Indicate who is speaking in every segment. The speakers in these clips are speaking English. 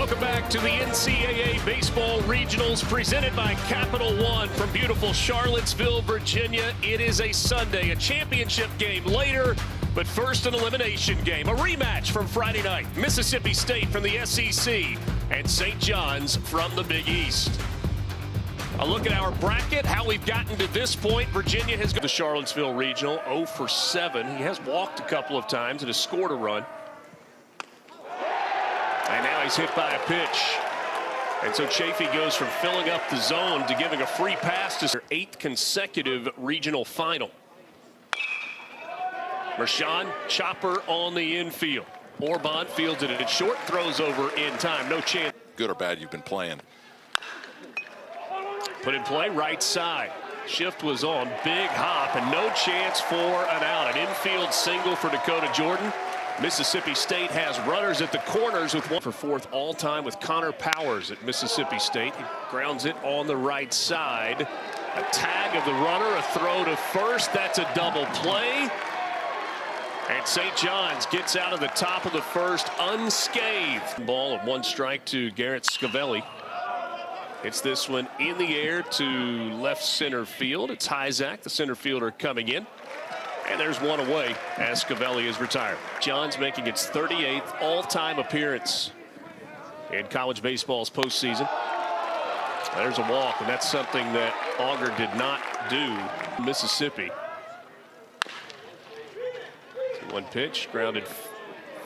Speaker 1: Welcome back to the NCAA Baseball Regionals presented by Capital One from beautiful Charlottesville, Virginia. It is a Sunday, a championship game later, but first an elimination game. A rematch from Friday night. Mississippi State from the SEC and St. John's from the Big East. A look at our bracket, how we've gotten to this point. Virginia has got the Charlottesville Regional 0 for 7. He has walked a couple of times and has scored a run. And now he's hit by a pitch. And so Chafee goes from filling up the zone to giving a free pass to their 8th consecutive regional final. Mershon, chopper on the infield. Orban fields it at short, throws over in time. No chance.
Speaker 2: Good or bad, you've been playing.
Speaker 1: Put in play, right side. Shift was on, big hop, and no chance for an out. An infield single for Dakota Jordan. Mississippi State has runners at the corners with one for 4th all-time with Connor Powers at Mississippi State. He grounds it on the right side. A tag of the runner, a throw to first. That's a double play. And St. John's gets out of the top of the first unscathed. Ball of 1 strike to Garrett Scavelli. It's this one in the air to left center field. It's Hyzak, the center fielder, coming in. And there's one away as Scavelli is retired. John's making its 38th all-time appearance in college baseball's postseason. There's a walk, and that's something that Auger did not do. Mississippi. 1 pitch, grounded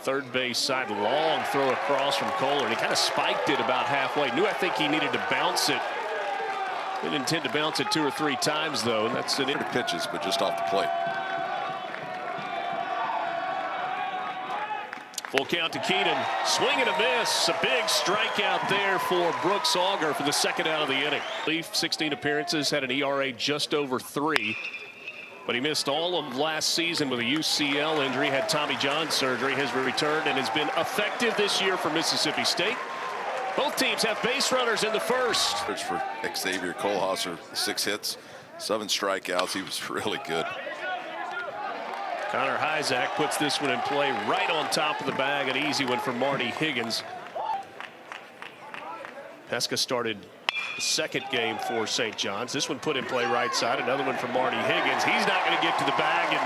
Speaker 1: third base side, long throw across from Kohler, and he kind of spiked it about halfway. I think he needed to bounce it. Didn't intend to bounce it 2 or 3 times, though, and that's an
Speaker 2: pitches, but just off the plate.
Speaker 1: Full count to Keenan. Swing and a miss. A big strikeout there for Brooks Auger for the 2nd out of the inning. Leaf, 16 appearances, had an ERA just over 3. But he missed all of last season with a UCL injury, had Tommy John surgery, has returned and has been effective this year for Mississippi State. Both teams have base runners in the first.
Speaker 2: For Xavier Kohlhauser, 6 hits, 7 strikeouts. He was really good.
Speaker 1: Connor Hyzak puts this one in play right on top of the bag. An easy one for Marty Higgins. Pesca started the 2nd game for St. John's. This one put in play right side. Another one for Marty Higgins. He's not going to get to the bag, and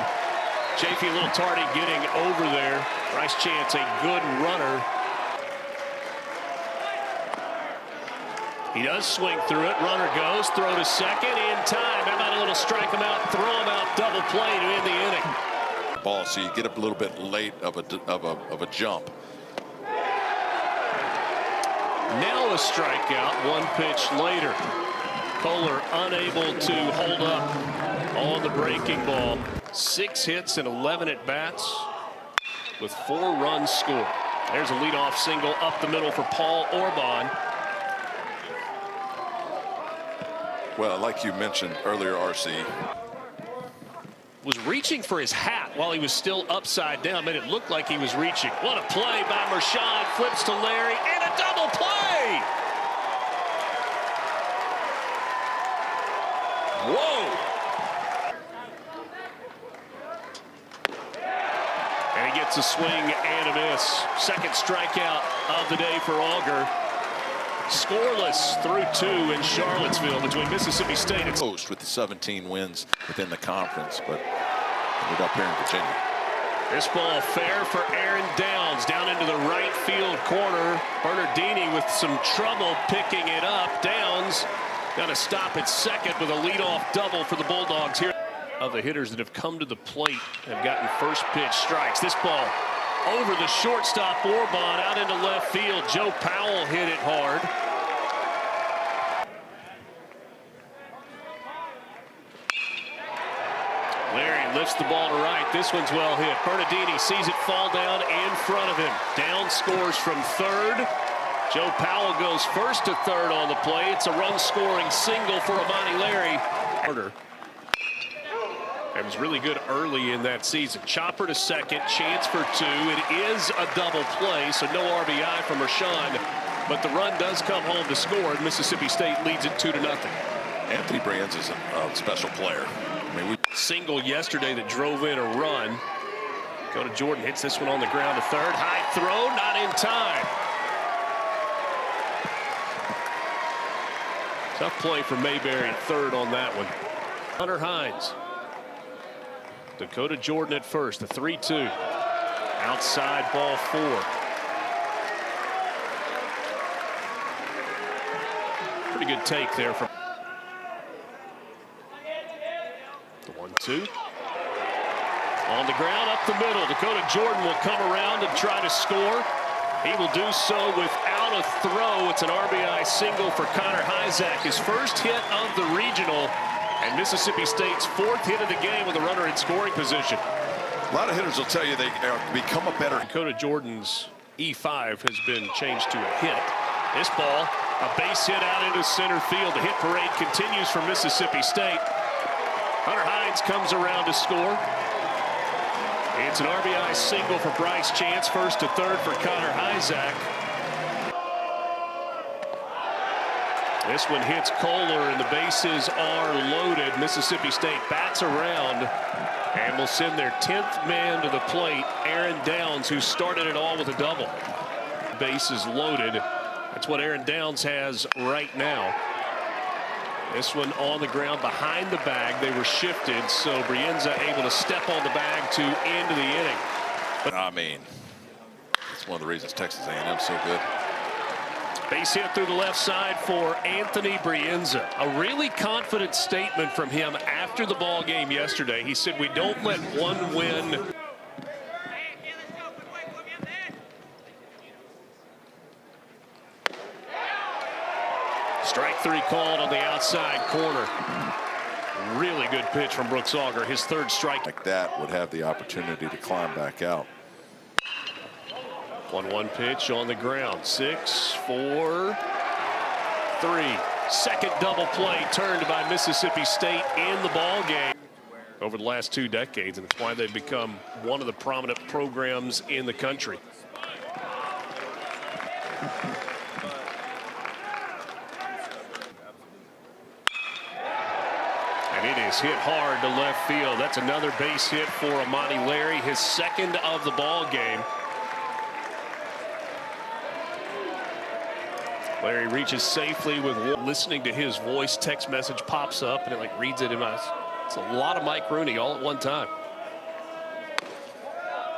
Speaker 1: Chafee a little tardy getting over there. Bryce Chance, a good runner. He does swing through it. Runner goes. Throw to second in time. How about a little strike him out, throw him out, double play to end the inning.
Speaker 2: Ball, so you get up a little bit late of a jump.
Speaker 1: Now a strikeout 1 pitch later. Kohler unable to hold up on the breaking ball. 6 hits and 11 at bats with 4 runs scored. There's a leadoff single up the middle for Paul Orban.
Speaker 2: Well, like you mentioned earlier, RC
Speaker 1: was reaching for his hat while he was still upside down. Made it look like he was reaching. What a play by Mershon. Flips to Larry and a double play. Whoa. And he gets a swing and a miss. 2nd strikeout of the day for Auger. Scoreless through 2 in Charlottesville between Mississippi State and
Speaker 2: Coast with the 17 wins within the conference, but ended up here in Virginia.
Speaker 1: This ball fair for Aaron Downs down into the right field corner. Bernardini with some trouble picking it up. Downs got to stop at second with a leadoff double for the Bulldogs here. Of the hitters that have come to the plate have gotten first pitch strikes. This ball over the shortstop Orban out into left field. Joe Powell hit it hard. Larry lifts the ball to right. This one's well hit. Bernardini sees it fall down in front of him. Down scores from 3rd. Joe Powell goes first to 3rd on the play. It's a run-scoring single for Amani Larry. It was really good early in that season. Chopper to 2nd, chance for 2. It is a double play, so no RBI from Mershon. But the run does come home to score, and Mississippi State leads it 2-0.
Speaker 2: Anthony Brands is a special player. I mean,
Speaker 1: single yesterday that drove in a run. Dakota Jordan hits this one on the ground to 3rd. High throw, not in time. Tough play for Mayberry at third on that one. Hunter Hines. Dakota Jordan at first, the 3-2. Outside ball 4. Pretty good take there from the 1-2. On the ground up the middle. Dakota Jordan will come around and try to score. He will do so without a throw. It's an RBI single for Connor Hyzak, his first hit of the regional, and Mississippi State's 4th hit of the game with a runner in scoring position.
Speaker 2: A lot of hitters will tell you they become a better.
Speaker 1: Dakota Jordan's E5 has been changed to a hit. This ball, a base hit out into center field. The hit parade continues for Mississippi State. Hunter Hines comes around to score. It's an RBI single for Bryce Chance, first to third for Connor Hyzak. This one hits Kohler and the bases are loaded. Mississippi State bats around and will send their 10th man to the plate, Aaron Downs, who started it all with a double. Bases loaded. That's what Aaron Downs has right now. This one on the ground behind the bag. They were shifted, so Brienza able to step on the bag to end the inning.
Speaker 2: But I mean, it's one of the reasons Texas A&M's so good.
Speaker 1: Base hit through the left side for Anthony Brienza. A really confident statement from him after the ball game yesterday. He said, "We don't let one win." Strike 3 called on the outside corner. Really good pitch from Brooks Auger, his 3rd strike.
Speaker 2: Like that would have the opportunity to climb back out.
Speaker 1: 1-1 pitch on the ground. 6, 4, 3. Second double play turned by Mississippi State in the ball game over the last 2 decades, and it's why they've become one of the prominent programs in the country. And it is hit hard to left field. That's another base hit for Amani Larry, his 2nd of the ball game. Larry reaches safely with listening to his voice. Text message pops up and it like reads it in my. It's a lot of Mike Rooney all at one time.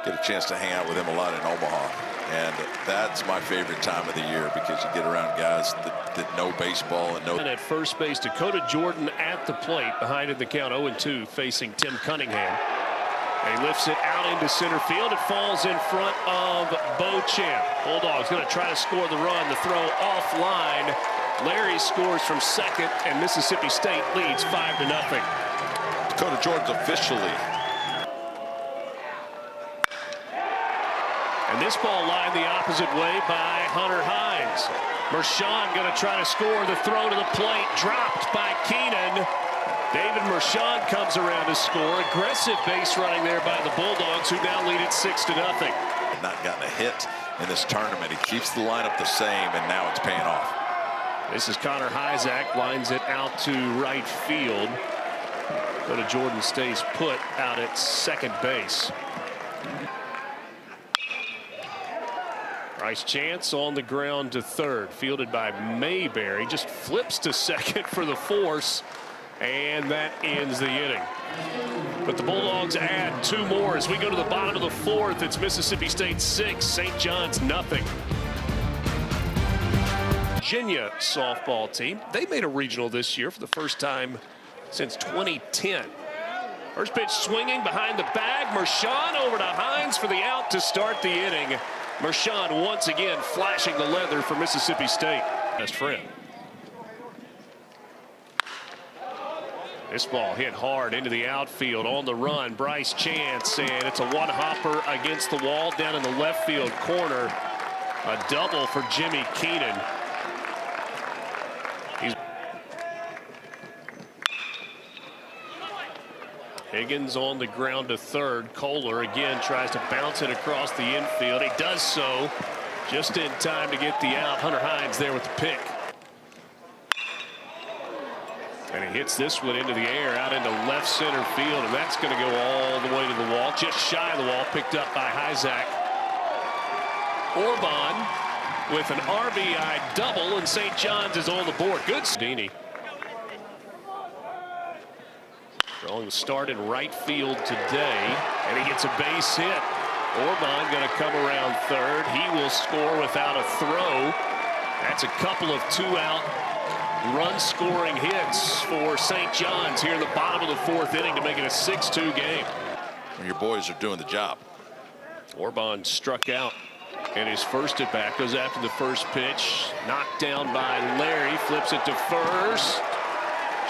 Speaker 2: Get a chance to hang out with him a lot in Omaha, and that's my favorite time of the year because you get around guys that know baseball and know.
Speaker 1: And at first base, Dakota Jordan at the plate, behind in the count 0-2, facing Tim Cunningham. And he lifts it out into center field. It falls in front of Beauchamp. Bulldogs going to try to score the run. The throw offline. Larry scores from second, and Mississippi State leads 5-0.
Speaker 2: Dakota Jordan's officially.
Speaker 1: And this ball lined the opposite way by Hunter Hines. Mershon going to try to score. The throw to the plate dropped by Keenan. David Mershon comes around to score. Aggressive base running there by the Bulldogs, who now lead it 6-0.
Speaker 2: Not gotten a hit in this tournament. He keeps the lineup the same, and now it's paying off.
Speaker 1: This is Connor Hyzak, lines it out to right field. But Jordan stays put out at second base. Bryce Chance on the ground to third, fielded by Mayberry. Just flips to second for the force, and that ends the inning. But the Bulldogs add 2 more as we go to the bottom of the 4th. It's Mississippi State 6, St. John's nothing. Virginia softball team, they made a regional this year for the first time since 2010. First pitch swinging behind the bag. Mershon over to Hines for the out to start the inning. Mershon once again flashing the leather for Mississippi State. Best friend. This ball hit hard into the outfield on the run. Bryce Chance, and it's a one-hopper against the wall down in the left field corner. A double for Jimmy Keenan. Higgins on the ground to third. Kohler again tries to bounce it across the infield. He does so just in time to get the out. Hunter Hines there with the pick. And he hits this one into the air out into left center field, and that's going to go all the way to the wall. Just shy of the wall, picked up by Hyzak. Orban with an RBI double, and St. John's is on the board. Good. Dini Long start in right field today, and he gets a base hit. Orban going to come around third. He will score without a throw. That's a couple of two-out run-scoring hits for St. John's here in the bottom of the fourth inning to make it a 6-2 game.
Speaker 2: When your boys are doing the job.
Speaker 1: Orban struck out, and his first at bat goes after the first pitch. Knocked down by Larry, flips it to first.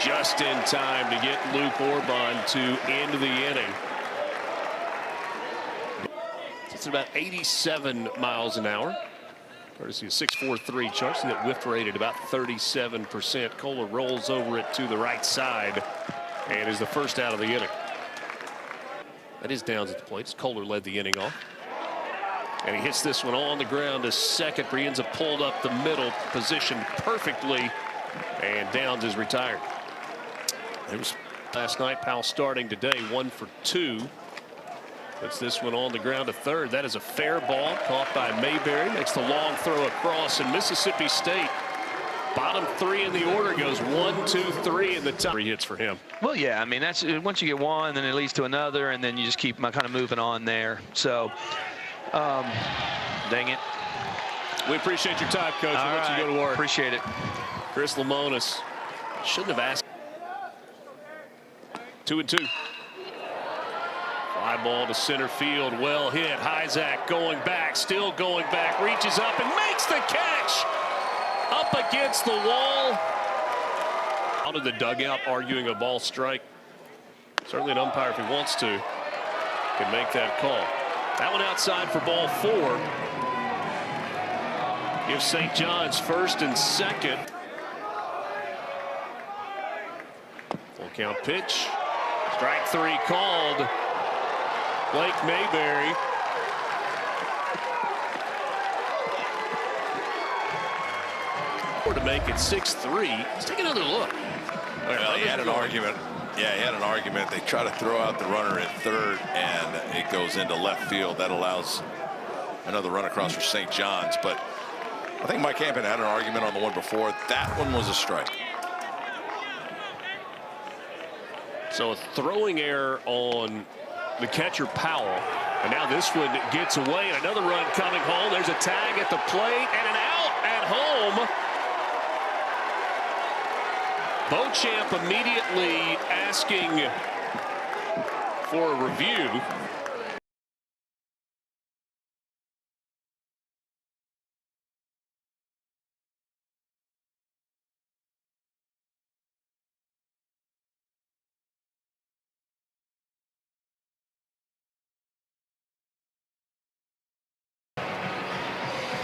Speaker 1: Just in time to get Luke Orban to end the inning. It's about 87 miles an hour. Courtesy of 6.43 charts, and that whiff rate at about 37%. Kohler rolls over it to the right side and is the first out of the inning. That is Downs at the plate. Kohler led the inning off. And he hits this one on the ground to second. Brienza pulled up the middle, positioned perfectly, and Downs is retired. It was last night. Powell starting today, 1 for 2. Puts this one on the ground to third. That is a fair ball caught by Mayberry. Makes the long throw across, and Mississippi State, bottom 3 in the order, goes 1, 2, 3 in the top. 3 hits for him.
Speaker 3: Well, yeah, I mean, that's once you get one, then it leads to another, and then you just keep kind of moving on there. So, dang it.
Speaker 1: We appreciate your time, Coach. We'll let you go to work.
Speaker 3: Appreciate it.
Speaker 1: Chris Lamonis shouldn't have asked. 2-2. Fly ball to center field. Well hit. Hyzak going back. Still going back. Reaches up and makes the catch. Up against the wall. Out of the dugout arguing a ball strike. Certainly an umpire, if he wants to, can make that call. That one outside for ball 4. Gives St. John's first and second. Full count pitch. Strike 3 called. Blake Mayberry. To make it 6-3. Let's take another look.
Speaker 2: Well, he had an argument. Yeah, he had an argument. They try to throw out the runner at third, and it goes into left field. That allows another run across for St. John's. But I think Mike Hampton had an argument on the one before. That one was a strike.
Speaker 1: So a throwing error on the catcher Powell. And now this one gets away, and another run coming home. There's a tag at the plate and an out at home. Beauchamp immediately asking for a review.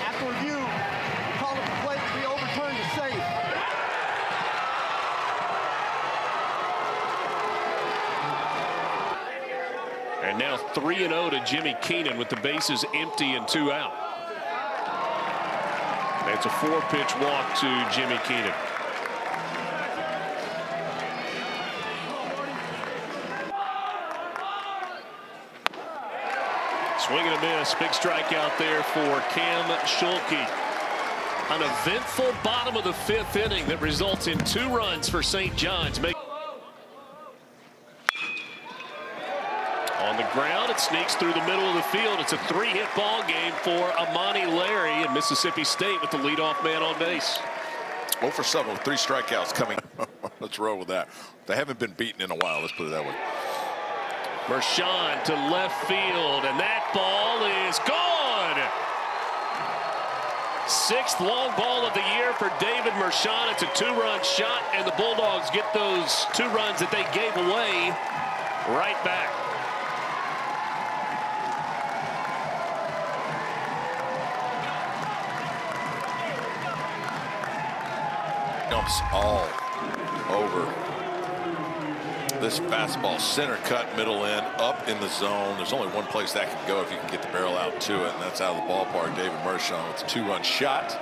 Speaker 4: After review, the call at the plate to be overturned is safe.
Speaker 1: And now 3-0 to Jimmy Keenan with the bases empty and 2 out. That's a 4-pitch walk to Jimmy Keenan. Swing and a miss. Big strikeout there for Cam Schulke. An eventful bottom of the 5th inning that results in 2 runs for St. John's. On the ground, it sneaks through the middle of the field. It's a 3-hit ball game for Amani Larry, and Mississippi State with the leadoff man on base.
Speaker 2: 0 for 7 with 3 strikeouts coming. Let's roll with that. They haven't been beaten in a while. Let's put it that way.
Speaker 1: Mershon to left field, and that ball is gone. 6th long ball of the year for David Mershon. It's a 2-run shot, and the Bulldogs get those 2 runs that they gave away right back.
Speaker 2: Jumps all over this fastball. Center cut, middle end, up in the zone. There's only one place that can go if you can get the barrel out to it, and that's out of the ballpark. David Mershon with a 2-run shot.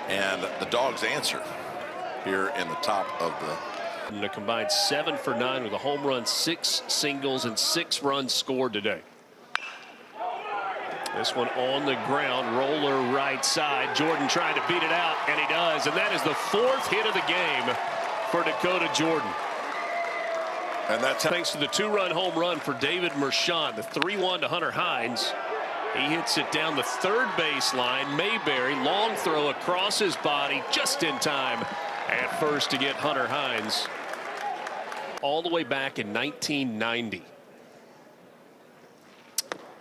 Speaker 2: And the Dogs answer here in the top of the.
Speaker 1: And a combined 7 for 9 with a home run, 6 singles, and 6 runs scored today. This one on the ground, roller right side. Jordan trying to beat it out, and he does. And that is the 4th hit of the game for Dakota Jordan.
Speaker 2: And that's
Speaker 1: thanks to the 2-run home run for David Mershon, the 3-1 to Hunter Hines. He hits it down the third baseline. Mayberry, long throw across his body, just in time at first to get Hunter Hines. All the way back in 1990.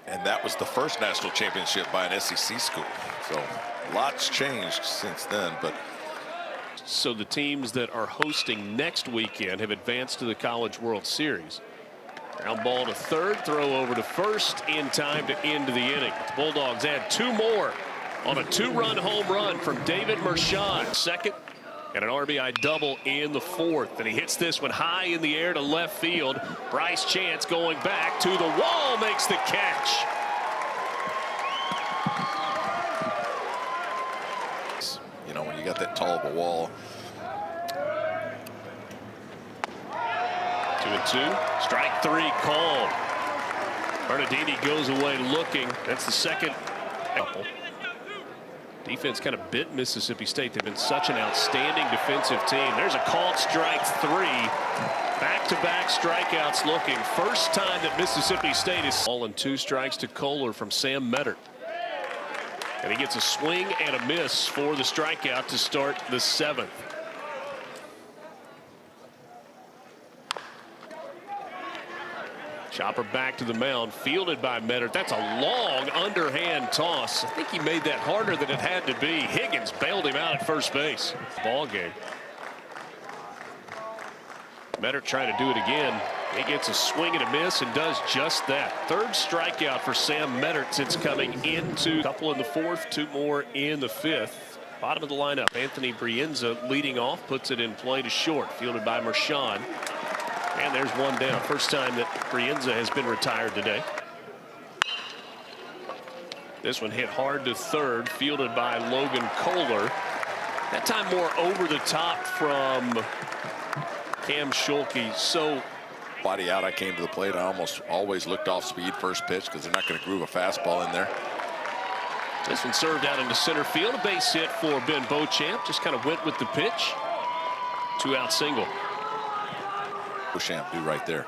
Speaker 2: And that was the first national championship by an SEC school. So lots changed since then. But
Speaker 1: so the teams that are hosting next weekend have advanced to the College World Series. Ground ball to third, throw over to first in time to end the inning. The Bulldogs add 2 more on a 2-run home run from David Mershon. Second, and an RBI double in the fourth. And he hits this one high in the air to left field. Bryce Chance going back to the wall, makes the catch.
Speaker 2: You know, when you got that tall of a wall.
Speaker 1: 2-2. Strike 3 called. Bernardini goes away looking. That's the second. Defense kind of bit Mississippi State. They've been such an outstanding defensive team. There's a called strike 3. Back-to-back strikeouts looking. First time that Mississippi State is all in 2 strikes to Kohler from Sam Mettert. And he gets a swing and a miss for the strikeout to start the 7th. Chopper back to the mound, fielded by Mettert. That's a long underhand toss. I think he made that harder than it had to be. Higgins bailed him out at first base. Ball game. Mettert trying to do it again. He gets a swing and a miss and does just that. 3rd strikeout for Sam Mettert since coming into a couple in the 4th, 2 more in the 5th. Bottom of the lineup, Anthony Brienza leading off, puts it in play to short, fielded by Mershon. And there's one down. First time that Brienza has been retired today. This one hit hard to third, fielded by Logan Kohler. That time more over the top from Cam Schulke. So
Speaker 2: body out, I came to the plate. I almost always looked off speed first pitch because they're not going to groove a fastball in there.
Speaker 1: This one served out into center field. A base hit for Ben Beauchamp. Just kind of went with the pitch. 2-out single.
Speaker 2: Beauchamp do right there.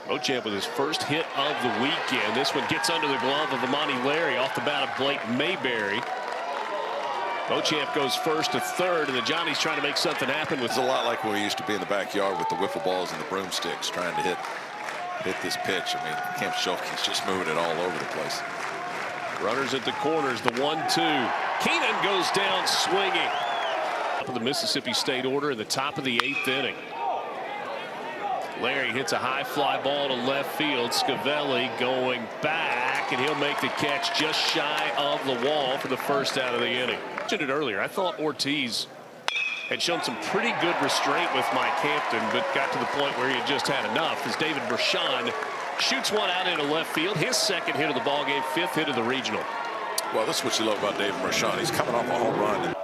Speaker 1: Beauchamp with his first hit of the weekend. This one gets under the glove of Amani Larry off the bat of Blake Mayberry. Beauchamp goes first to third, and the Johnnies trying to make something happen with.
Speaker 2: It's a lot like when we used to be in the backyard with the wiffle balls and the broomsticks trying to hit this pitch. I mean, Cam Schulke's just moving it all over the place.
Speaker 1: Runners at the corners, the 1-2. Keenan goes down swinging. Top of the Mississippi State order in the top of the 8th inning. Larry hits a high fly ball to left field. Scavelli going back, and he'll make the catch just shy of the wall for the first out of the inning. I mentioned it earlier. I thought Ortiz had shown some pretty good restraint with Mike Hampton, but got to the point where he had just had enough as David Mershon shoots one out into left field. His 2nd hit of the ball game, 5th hit of the regional.
Speaker 2: Well, this is what you love about David Mershon. He's coming off a home run.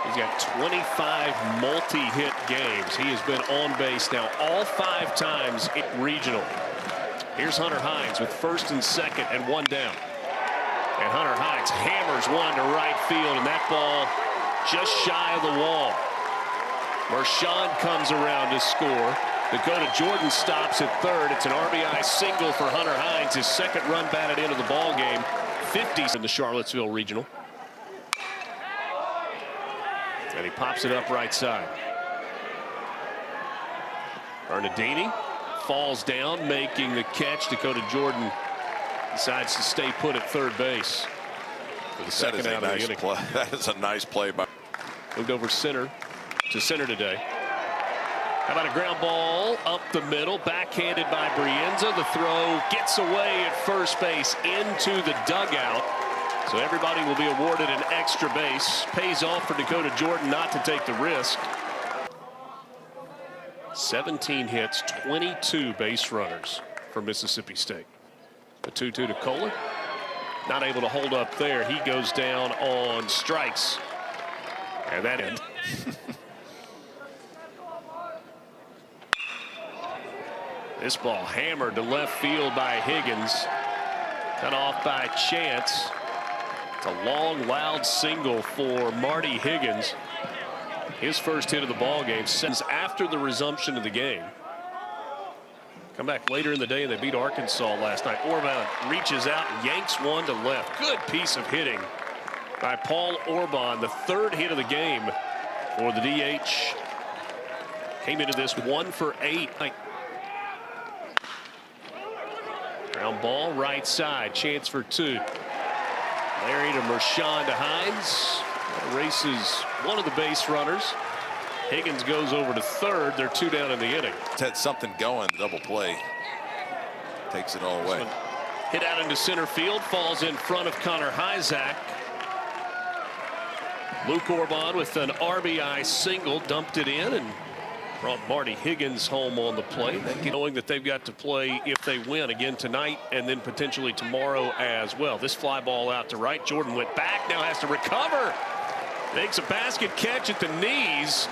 Speaker 1: He's got 25 multi-hit games. He has been on base now all 5 times in regional. Here's Hunter Hines with 1st and 2nd and 1 down. And Hunter Hines hammers one to right field, and that ball just shy of the wall. Mershon comes around to score. Dakota Jordan stops at 3rd. It's an RBI single for Hunter Hines, his 2nd run batted into the ball game. 50s in the Charlottesville regional. And he pops it up right side. Bernardini falls down, making the catch. Dakota Jordan decides to stay put at 3rd base for the 2nd out of the inning.
Speaker 2: That is a nice play by.
Speaker 1: Moved over center to center today. How about a ground ball up the middle, backhanded by Brienza. The throw gets away at first base into the dugout. So everybody will be awarded an extra base. Pays off for Dakota Jordan not to take the risk. 17 hits, 22 base runners for Mississippi State. The 2-2 to Kohler. Not able to hold up there. He goes down on strikes. And that end. This ball hammered to left field by Higgins. Cut off by Chance. It's a long, loud single for Marty Higgins. His first hit of the ball game since after the resumption of the game. Come back later in the day and they beat Arkansas last night. Orban reaches out and yanks one to left. Good piece of hitting by Paul Orban, the third hit of the game for the DH. Came into this 1 for 8. Ground ball right side, chance for 2. Larry to Mershon to Hines. Races one of the base runners. Higgins goes over to third. They're 2 down in the inning.
Speaker 2: It's had something going, double play. Takes it all away.
Speaker 1: Hit out into center field, falls in front of Connor Hyzak. Luke Orban with an RBI single, dumped it in and brought Marty Higgins home on the plate. Knowing that they've got to play if they win again tonight and then potentially tomorrow as well. This fly ball out to right. Jordan went back, now has to recover. Makes a basket catch at the knees.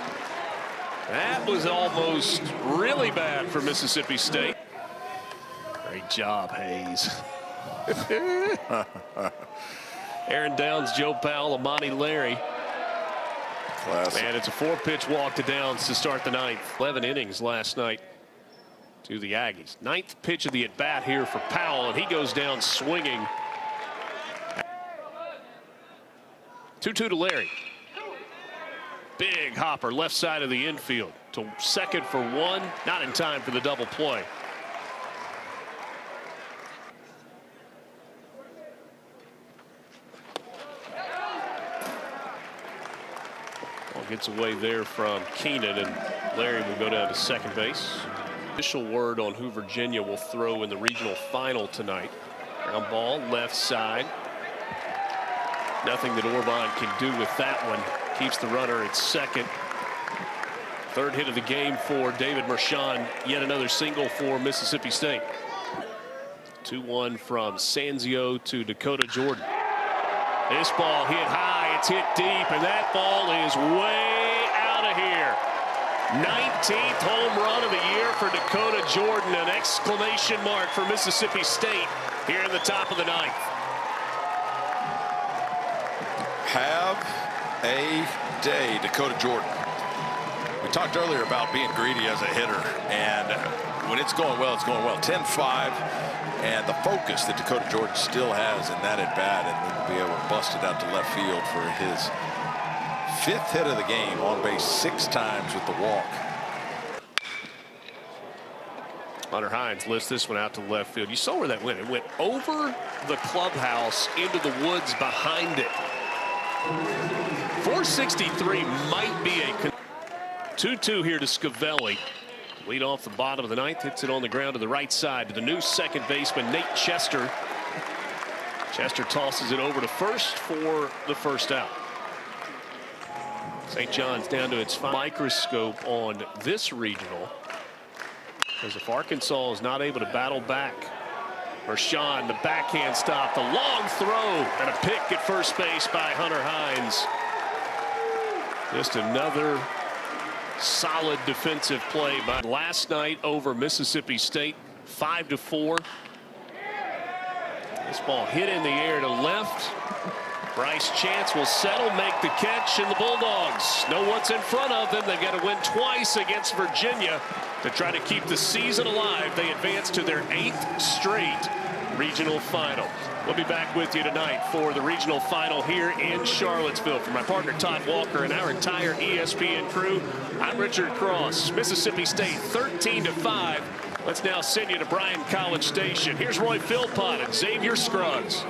Speaker 1: That was almost really bad for Mississippi State. Great job, Hayes. Aaron Downs, Joe Powell, Amani Larry.
Speaker 2: Classic.
Speaker 1: And it's a 4-pitch walk to Downs to start the ninth. 11 innings last night to the Aggies. 9th pitch of the at-bat here for Powell, and he goes down swinging. 2-2 to Larry. Big hopper left side of the infield to second for 1. Not in time for the double play. Ball gets away there from Keenan, and Larry will go down to second base. Official word on who Virginia will throw in the regional final tonight. Ground ball left side. Nothing that Orban can do with that one. Keeps the runner at second. Third hit of the game for David Mershon. Yet another single for Mississippi State. 2-1 from Sanzio to Dakota Jordan. This ball hit high, it's hit deep, and that ball is way out of here. 19th home run of the year for Dakota Jordan. An exclamation mark for Mississippi State here in the top of the 9th.
Speaker 2: Have a day, Dakota Jordan. We talked earlier about being greedy as a hitter, and when it's going well, it's going well. 10-5, and the focus that Dakota Jordan still has in that at-bat, and then be able to bust it out to left field for his 5th hit of the game, on base 6 times with the walk.
Speaker 1: Hunter Hines lifts this one out to left field. You saw where that went. It went over the clubhouse into the woods behind it. 463 might be a 2-2 here to Scavelli. Lead off the bottom of the 9th, hits it on the ground to the right side to the new second baseman Nate Chester. Chester tosses it over to first for the first out. St. John's down to its microscope on this regional, because if Arkansas is not able to battle back, Mershon, the backhand stop, the long throw, and a pick at first base by Hunter Hines. Just another solid defensive play by last night over Mississippi State, 5-4. This ball hit in the air to left. Bryce Chance will settle, make the catch, and the Bulldogs know what's in front of them. They've got to win twice against Virginia to try to keep the season alive. They advance to their 8th straight regional final. We'll be back with you tonight for the regional final here in Charlottesville. For my partner Todd Walker and our entire ESPN crew, I'm Richard Cross. Mississippi State 13-5. Let's now send you to Bryan College Station. Here's Roy Philpott and Xavier Scruggs.